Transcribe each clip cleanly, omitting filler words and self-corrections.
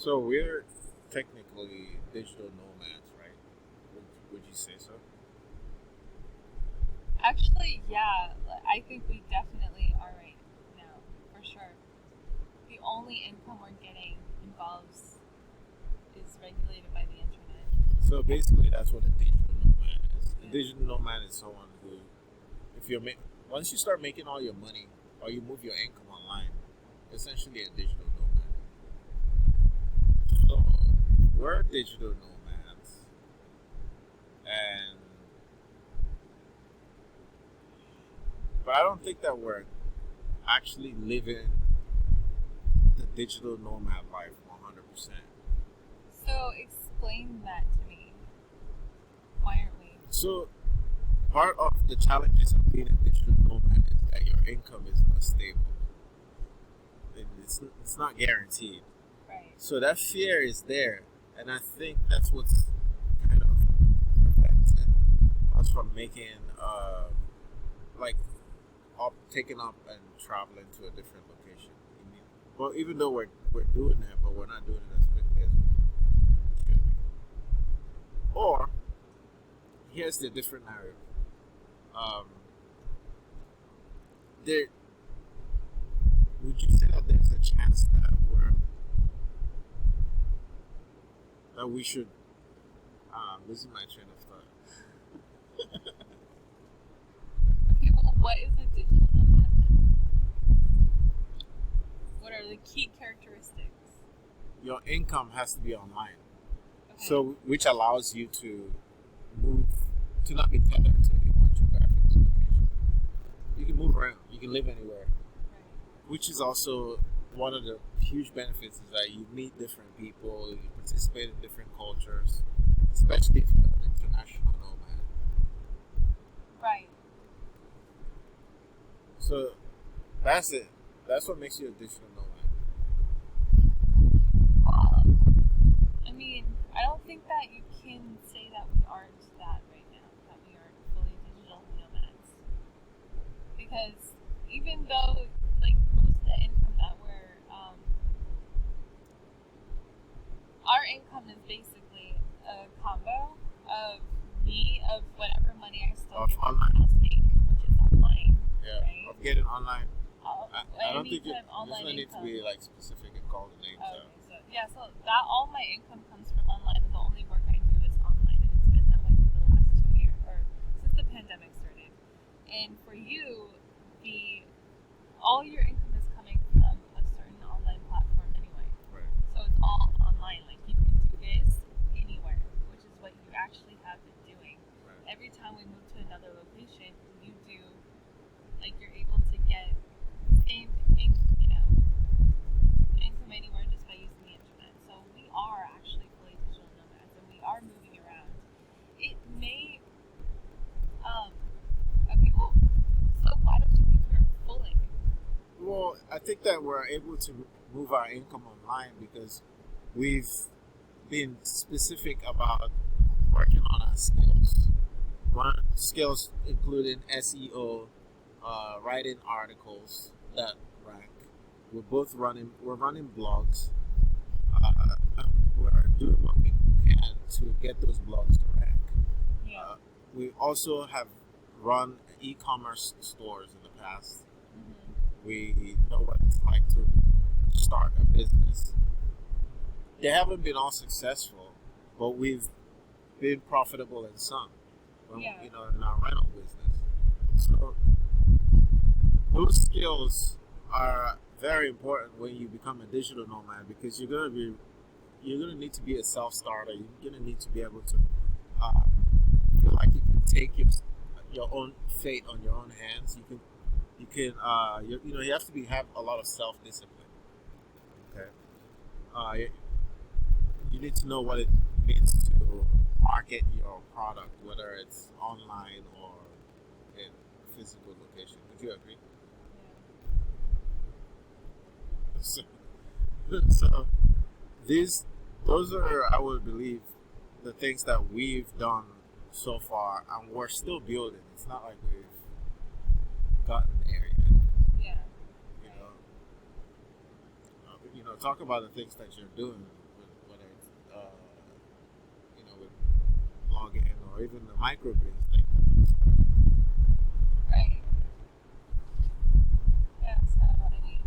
So we're technically digital nomads, right? Would you say so? Actually, yeah, I think we definitely are right now, for sure. The only income we're getting involves is regulated by the internet. So basically, that's what a digital nomad is. A Yeah. digital nomad is someone who, if you're once you start making all your money or you move your income online, essentially a digital nomad. So we're digital nomads, and but I don't think that we're actually living the digital nomad life 100%. So explain that to me. Why aren't we? So part of the challenges of being a digital nomad is that your income is not stable. And it's not guaranteed. Right. So that fear is there, and I think that's what's kind of preventing us from making like taking up and traveling to a different location. Well, even though we're doing that, but we're not doing it as quickly as we should. Or here's the different narrative. Um, there would you say that there's a chance that we should losing my train of thought. Okay, well, what is a digital nomad then? What are the key characteristics? Your income has to be online, Okay. so which allows you to move to not be tethered to any one geographic location. You can move around. You can live anywhere, Right. which is also one of the huge benefits is that you meet different people, you participate in different cultures, especially if you're an international nomad. Right. So that's it. That's what makes you a digital nomad. I mean, I don't think that you can say that we aren't that right now, that we aren't fully digital nomads. Because even though, like, most of the income that our income is basically a combo of of whatever money I still Of get from online. real estate, which is online, Yeah, right? of getting online. I don't Any think it. kind of There's online no need to income. be like specific and call the names Okay, out. so yeah, so that all my income comes from online, and the only work I do is online, and it's been that way for the last 2 years, or since the pandemic started. And for you, the all your income is coming from a certain online platform anyway. Right. So it's all online. Like you can do this anywhere, which is what you actually have been doing. Right. Every time we move to another location, you do like you're able to get the same income anywhere just by using the internet. So we are actually fully digital nomads, and we are moving around. It may okay, well, so why don't you think we're fully? Well, I think that we're able to move our income online because we've been specific about working on our skills. One skills including SEO, writing articles that rank. We're running blogs. We're doing what we can to get those blogs to rank. Yeah. We also have run e-commerce stores in the past. Mm-hmm. We know what it's like to start a business. They haven't been all successful, but we've been profitable in some. Yeah. In our rental business. So those skills are very important when you become a digital nomad because you're gonna need to be a self starter. You're gonna need to be able to uh, feel like you can take your own fate on your own hands. You have to have a lot of self discipline. Okay, you, you need to know what it means to market your product, whether it's online or in physical location. Would you agree? So, so these those are, I would believe, the things that we've done so far, and we're still building. It's not like we've gotten there yet. Yeah. You know, talk about the things that you're doing or even the microgrids. Like, Right. Yeah, so I mean,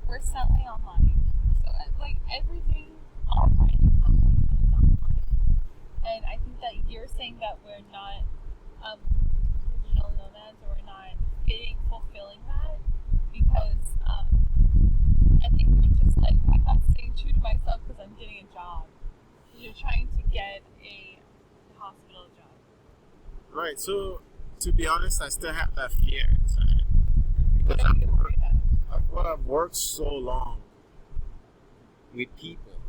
we're selling online. So like everything online is online. And I think that you're saying that we're not digital nomads or we're not fulfilling that because I think we're just like, I'm not staying true to myself because I'm getting a job. You're trying to get a hospital job. right. So to be honest, I still have that fear inside because I've worked so long with people.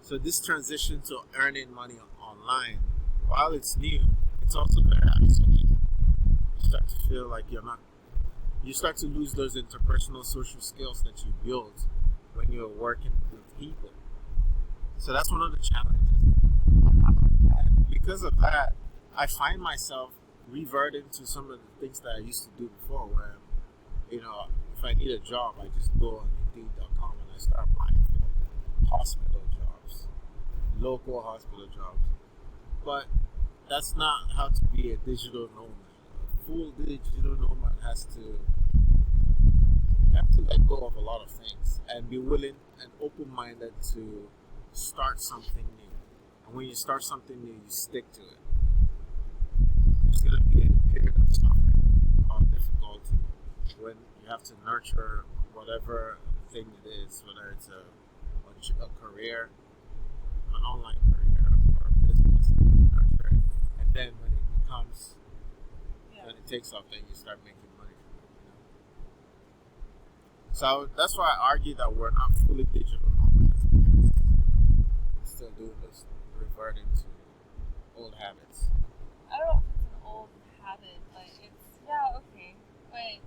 So this transition to earning money online, while it's new, it's also very isolating. You start to feel like you start to lose those interpersonal social skills that you build when you're working with people. So that's one of the challenges. And because of that, I find myself reverting to some of the things that I used to do before, where, if I need a job, I just go on Indeed.com and I start applying for hospital jobs, local hospital jobs. But that's not how to be a digital nomad. A full digital nomad you have to let go of a lot of things and be willing and open-minded to start something new. And when you start something new, you stick to it. There's going to be a period of suffering or difficulty when you have to nurture whatever thing it is, whether it's a career, an online career, or a business. Nurture it. And then when it comes, when it takes off, then you start making money. So that's why I argue that we're not fully digital nomads, because we're still doing this, reverting to old habits. I don't know if it's an old habit, but it's, okay. But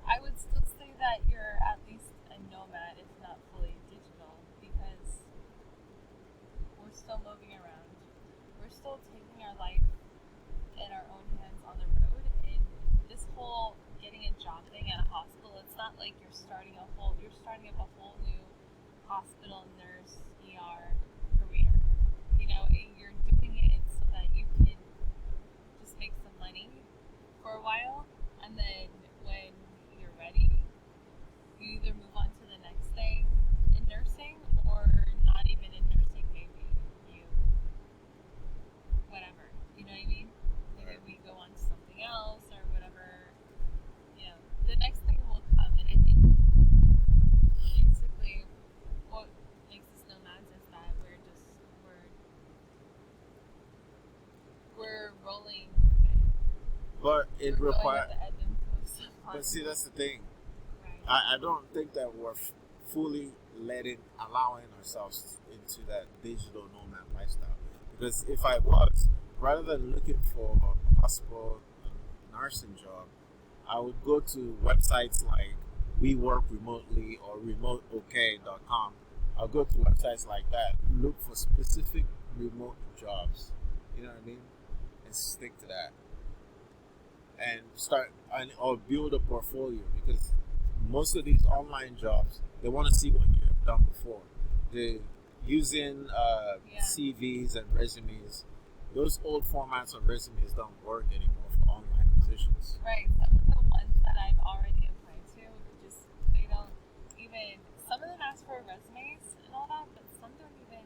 I would still say that you're at least a nomad, if not fully digital, because we're still moving around. We're still taking our life in our own hands on the road, and this whole getting a job thing at a hospital, it's not like you're starting up a whole new hospital nurse ER career. You're doing it so that you can just make some money for a while, and then when you're ready, you either move on to the next thing in nursing, or not even in nursing, maybe you whatever, you know what I mean? Maybe we go on to something else or whatever, the next thing will come. And I think basically what makes us nomads is that we're rolling with it. But it requires. But see, that's the thing. Right. I don't think that we're fully allowing ourselves into that digital nomad lifestyle. Because if I was, rather than looking for a hospital nursing job, I would go to websites like We Work Remotely or RemoteOK.com. I'll go to websites like that, look for specific remote jobs. You know what I mean? And stick to that. And or build a portfolio, because most of these online jobs, they want to see what you have done before. They're using CVs and resumes. Those old formats of resumes don't work anymore for online positions. Right. Some of the ones that I've already applied to, they don't even, some of them ask for resumes and all that, but some don't even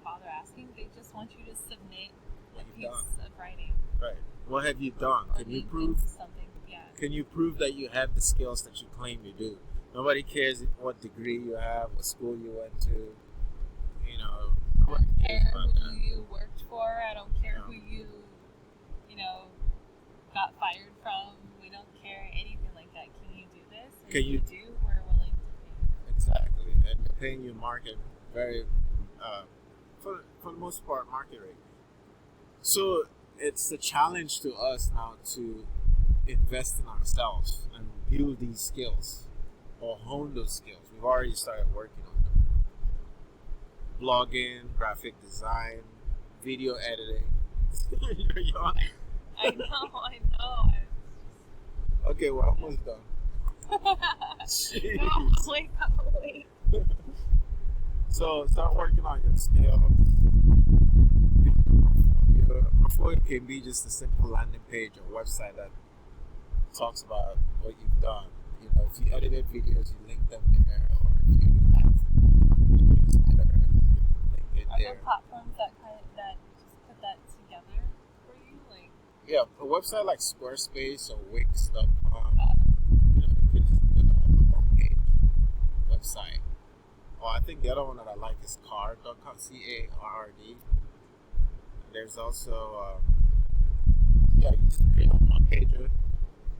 bother asking. They just want you to submit a piece of writing. Right. What have you done? Or can you prove something? Yeah. Can you prove that you have the skills that you claim you do? Nobody cares what degree you have, what school you went to. I don't care who you worked for. I don't care who you got fired from. We don't care anything like that. Can you do this? And can you do? We're willing to pay. Exactly, and they're paying you market very, for the most part, market rate. So it's a challenge to us now to invest in ourselves and build these skills or hone those skills. We've already started working on them. Blogging, graphic design, video editing. You're yawning. I know. Okay, we're almost done. No, wait. So start working on your skills. Your portfolio can be just a simple landing page or website that talks about what you've done. You know, if you edited videos, you link them there, or if you have a newsletter, you link it Are there there. platforms that just put that together for you? Like, Yeah, a website like Squarespace or Wix.com, you know, you can just build a homepage website. Or I think the other one that I like is Card.com, CARRD. There's also, yeah, you just create a one pager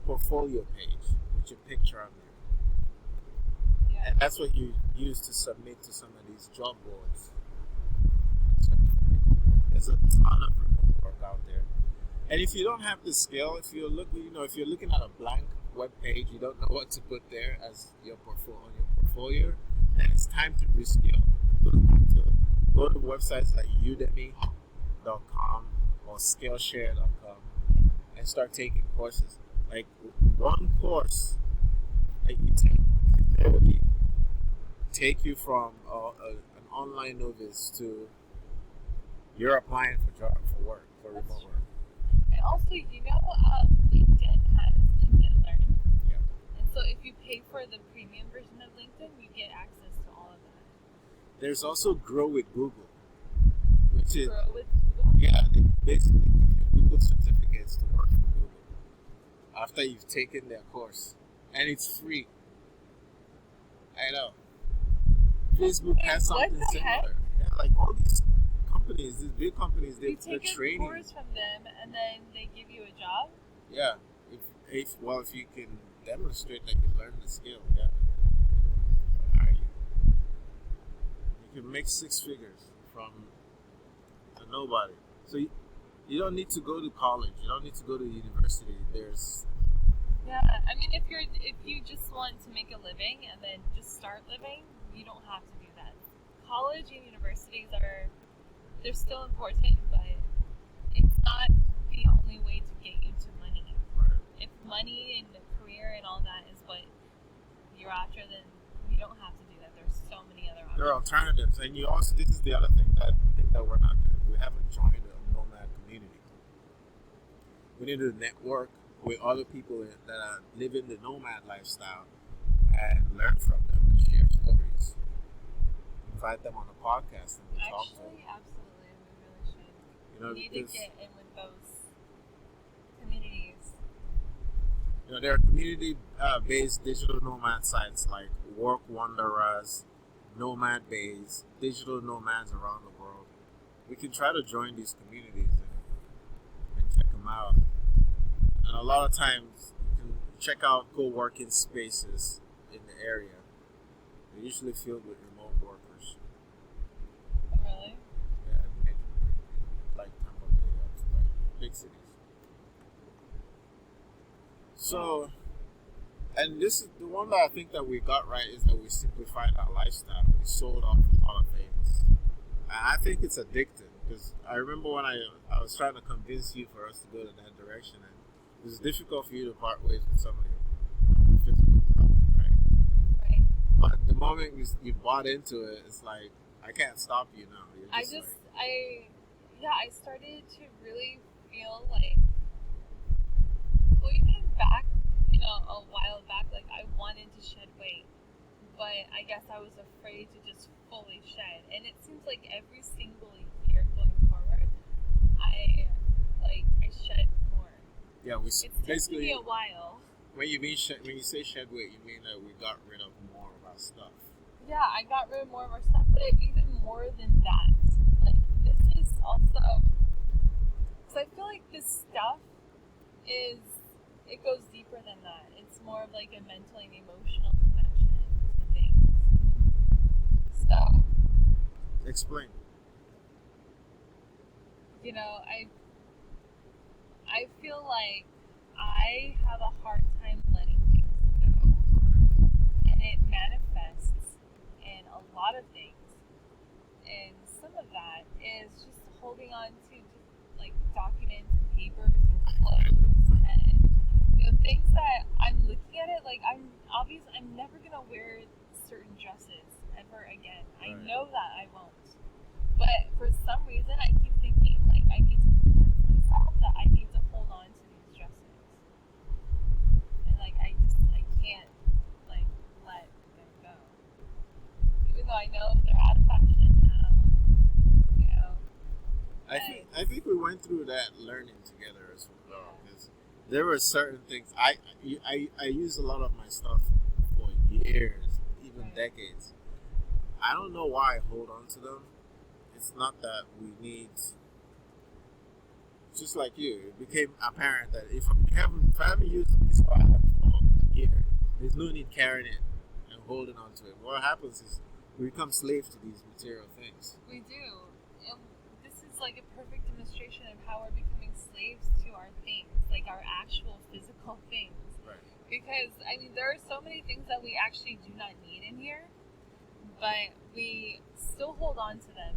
portfolio page with your picture on there. yeah. And that's what you use to submit to some of these job boards. So there's a ton of remote work out there. And if you don't have the skill, if you're looking at a blank web page, you don't know what to put there as your portfolio, then it's time to reskill. Go to websites like Udemy.com or Skillshare.com and start taking courses. Like one course that you take can literally take you from an online novice to you're applying for work, for That's remote true. work. And also, LinkedIn has LinkedIn Learn. Yeah. And so if you pay for the premium version of LinkedIn, you get access to all of that. There's also Grow with Google, which is Grow with Google. yeah, they basically give you Google certificates to work for Google after you've taken their course, and it's free. I know. Facebook has What something the heck? similar. Yeah, like all these companies, these big companies, You they're take a training. course from them, and then they give you a job. Yeah, if you can demonstrate that you learned the skill, yeah, they'll hire you. You can make six figures from a nobody. So you don't need to go to college. You don't need to go to university. There's Yeah, I mean, if you just want to make a living and then just start living, you don't have to do that. College and universities they're still important, but it's not the only way to get you to money. If money and the career and all that is what you're after, then you don't have to do that. There's so many other options. there are alternatives, and you also this is the other thing that we're not doing. We haven't joined a Nomad community. We need to network with other people that are living the nomad lifestyle and learn from them and share stories. Invite them on a podcast and we'll talk to them. Absolutely, we really should. You know, We need to because get in with those communities. there are community-based digital nomad sites like Work Wanderers, Nomad Bays, digital nomads around the world. We can try to join these communities and check them out. And a lot of times, you can check out co-working spaces in the area. They're usually filled with remote workers. Really? Yeah, like Tampa Bay, like big cities. So, and this is the one that I think that we got right is that we simplified our lifestyle. We sold off a lot of things. And I think it's addictive because I remember when I was trying to convince you for us to go to that direction, and it was difficult for you to part ways with somebody. Right? Right. But the moment you bought into it, it's like I can't stop you now. You're I started to really feel like, well, even back, a while back, like I wanted to shed weight, but I guess I was afraid to just fully shed. And it seems like every single year going forward, I shed more. yeah, It's taken me a while. When you say shed weight, you mean that we got rid of more of our stuff. Yeah, I got rid of more of our stuff, but even more than that, like this is also, because I feel like this stuff it goes deeper than that. It's more of like a mental and emotional connection to things. So, Explain. I feel like I have a hard time letting things go, and it manifests in a lot of things. And some of that is just holding on to just like documents and papers and clothes and things that I'm looking at it like I'm never gonna wear certain dresses ever again. I know that I won't. But for some reason I keep thinking like I need to convince myself that I need to hold on to these dresses, and like I can't like let them go, even though I know they're out of fashion now. You know, I think we went through that learning together as well, because there were certain things I used a lot of my stuff for years, even right. decades. I don't know why I hold on to them. It's not that we need. Just like you, it became apparent that if I haven't used this for a year, there's no need carrying it and holding on to it. What happens is we become slaves to these material things. We do. And this is like a perfect demonstration of how we're becoming slaves to our things, like our actual physical things. Right. Because, I mean, there are so many things that we actually do not need in here, but we still hold on to them.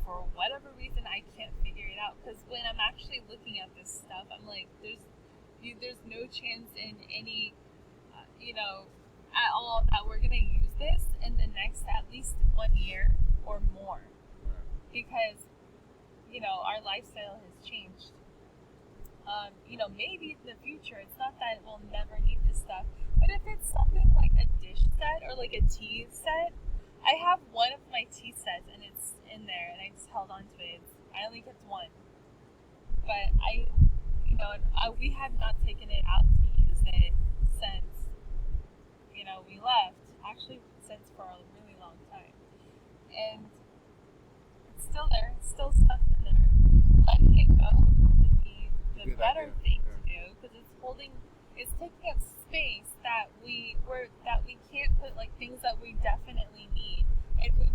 For whatever reason, I can't figure it out. Because when I'm actually looking at this stuff, I'm like, there's no chance in any, at all that we're gonna use this in the next at least 1 year or more. Right. Because, our lifestyle has changed. Maybe in the future, it's not that we'll never need this stuff, but if it's something like a dish set or like a tea set, I have one of my tea sets and it's in there and I just held on to it. I only kept one. But we have not taken it out to use it since, we left. Actually, since for a really long time. And it's still there. It's still stuff in there. Letting it go would probably be the better thing to do because it's taking up space that we can't put like things that we definitely need. It would,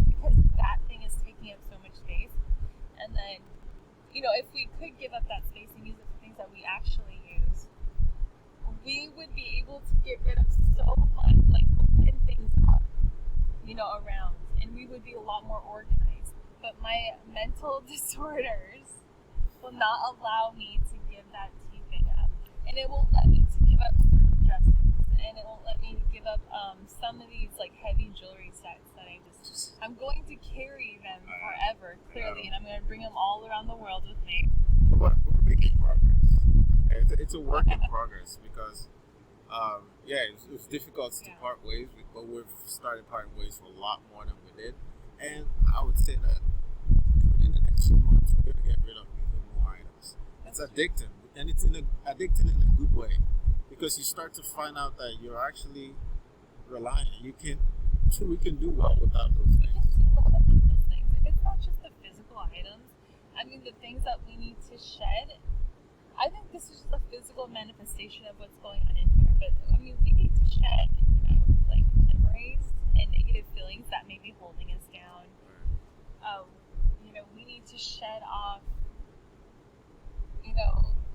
because that thing is taking up so much space. And then, if we could give up that space and use it for things that we actually use, we would be able to get rid of so much, like open things up, around, and we would be a lot more organized. But my mental disorders will not allow me to give that tea thing up, and it won't let me to give up certain dresses, and it won't let me to give up some of these like heavy jewelry sets that I'm going to carry them forever, clearly, and I'm going to bring them all around the world with me. But we're making progress. It's a work in progress because, it was difficult to part ways, but we've started parting ways for a lot more than we did. And I would say that in the next few months, we're going to get rid of even more items. It's addicting, and it's addicting in a good way because you start to find out that you're actually reliant. We can do well without those things. It's not just the physical items. I mean, the things that we need to shed. I think this is just a physical manifestation of what's going on in here. But I mean, we need to shed, like memories and negative feelings that may be holding us down. We need to shed off,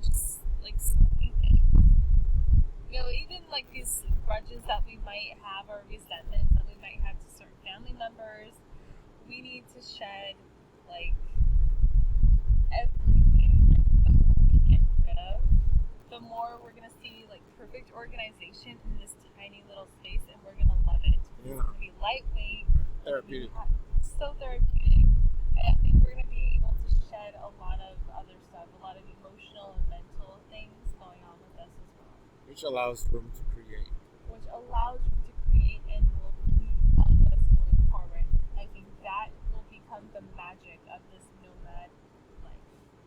just like so many things. Even like these grudges that we might have or resentments that we might have to certain family members. We need to shed like everything that we get rid of. The more we're gonna see like perfect organization in this tiny little space, and we're gonna love it. It's gonna be lightweight, therapeutic, so therapeutic. And I think we're gonna be able to shed a lot of other stuff, a lot of emotional and mental things going on with us as well. which allows room to create. Which allows you to create and will help us going forward. I think that will become the magic of this nomad life.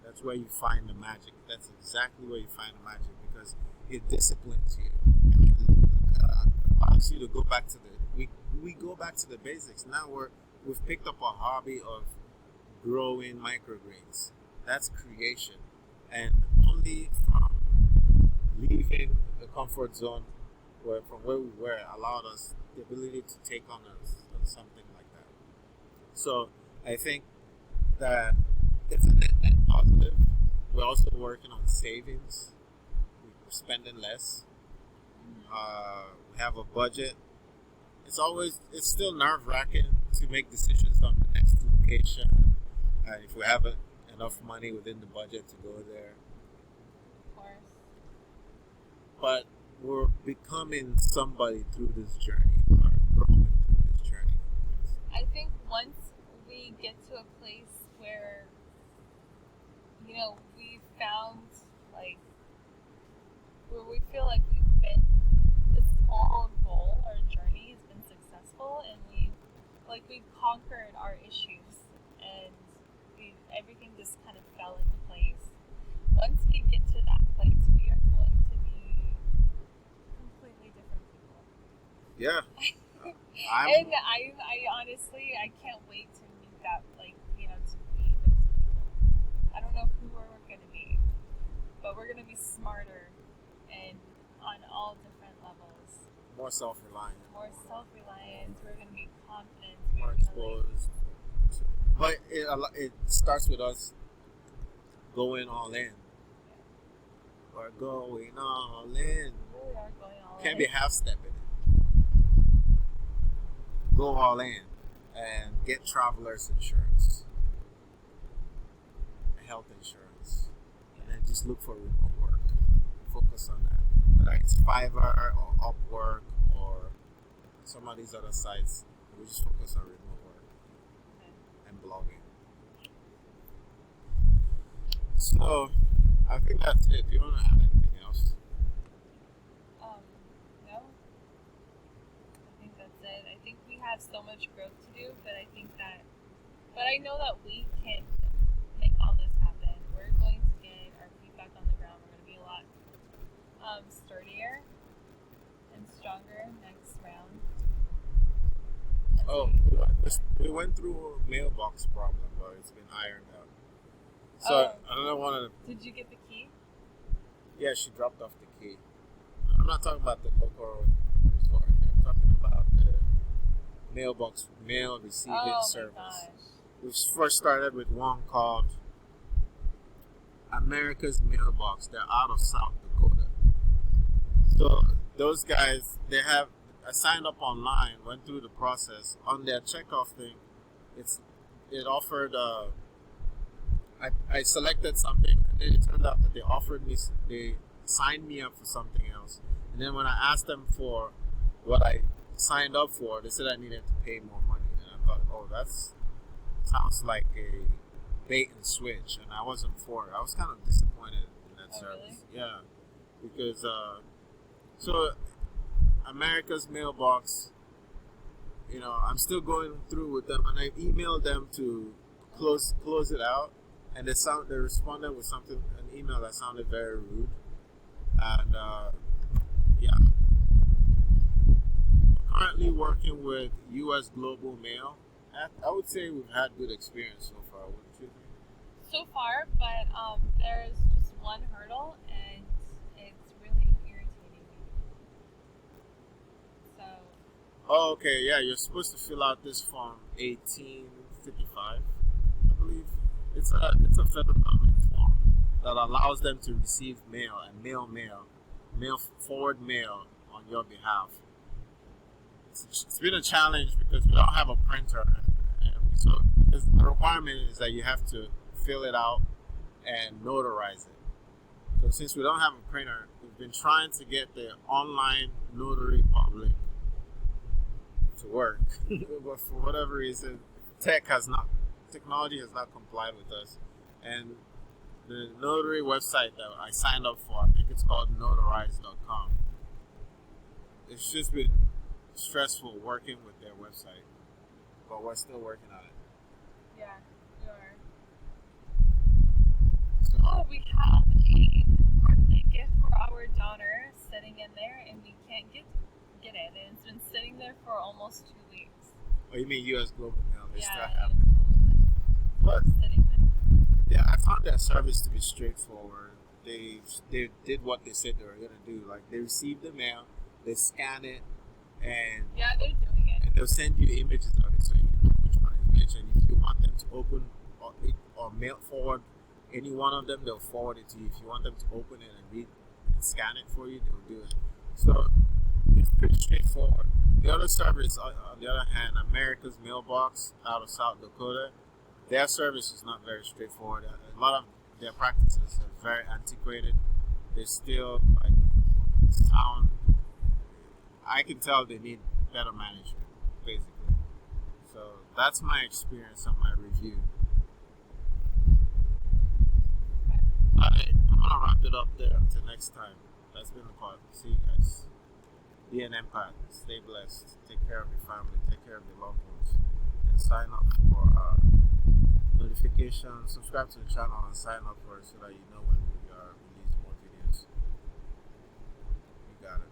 That's where you find the magic. That's exactly where you find the magic because it disciplines you. Allows you to go back to we go back to the basics. Now we've picked up a hobby of growing microgreens. That's creation, and only from leaving the comfort zone from where we were allowed us the ability to take on something like that. So I think that it's a net positive. We're also working on savings. We're spending less. We have a budget. It's still nerve-wracking to make decisions on the next location. If we have enough money within the budget to go there. Of course. But we're becoming somebody through this journey. We're growing through this journey. I think once we get to a place where where, we found, like, where we feel like we've been, this whole goal, our journey has been successful, and we've conquered our issues, and everything just kind of fell into place. Once we get to that place, we are going to be completely different people. Yeah. And I honestly, I can't wait to meet that, to be those people. I don't know who we're going to be, but we're going to be smarter and on all different levels. More self-reliant. We're going to be confident. More exposed. But it starts with us going all in. We're going all in. We really are going all in. Can't be half-stepping. Go all in and get traveler's insurance, health insurance, and then just look for remote work. Focus on that. Whether it's Fiverr or Upwork or some of these other sites, we just focus on remote work and blogging. So, I think that's it. Do you want to add anything else? No. I think that's it. I think we have so much growth to do, but I know that we can make all this happen. We're going to get our feet back on the ground. We're going to be a lot sturdier and stronger next round. We went through a mailbox problem, but it's been ironed out. So I don't want to. Did you get the key? Yeah, she dropped off the key. I'm not talking about the local resort. I'm talking about the mailbox mail receiving service. Gosh. We first started with one called America's Mailbox. They're out of South Dakota. So those guys, I signed up online, went through the process. On their checkoff thing, it offered. I selected something, and then it turned out that they signed me up for something else. And then when I asked them for what I signed up for, they said I needed to pay more money. And I thought, that sounds like a bait and switch, and I wasn't for it. I was kind of disappointed in that service. Really? Yeah, because so America's Mailbox, I'm still going through with them, and I emailed them to close it out. And they responded with an email that sounded very rude. And currently working with U.S. Global Mail. I would say we've had good experience so far. Wouldn't you think? So far, but there's just one hurdle, and it's really irritating me. So. Oh, okay. Yeah, you're supposed to fill out this form 1855, I believe. It's a federal government form that allows them to receive mail and forward mail on your behalf. It's been a challenge because we don't have a printer, and so the requirement is that you have to fill it out and notarize it. So since we don't have a printer, we've been trying to get the online notary public to work, but for whatever reason, technology has not complied with us. And the notary website that I signed up for, I think it's called notarize.com. It's just been stressful working with their website, but we're still working on it. Yeah, we are. So, we have a birthday gift for our daughter sitting in there, and we can't get it. And it's been sitting there for almost 2 weeks. Oh, you mean U.S. Global Mail? They still have. But sitting there. Yeah, I found that service to be straightforward. They did what they said they were gonna do. Like, they receive the mail, they scan it, and they're doing it. And they'll send you images of it, so you know which one is which. And if you want them to open or mail forward any one of them, they'll forward it to you. If you want them to open it and read and scan it for you, they'll do it. So it's pretty straightforward. The other service, on the other hand, America's Mailbox out of South Dakota, their service is not very straightforward. A lot of their practices are very antiquated. They still sound. I can tell they need better management, basically. So that's my experience on my review. Alright, I'm gonna wrap it up there. Until next time. That's been the pod. See you guys. Be an empath. Stay blessed. Take care of your family. Take care of your loved ones. And sign up for notifications. Subscribe to the channel and sign up for it so that you know when we release more videos. You got it.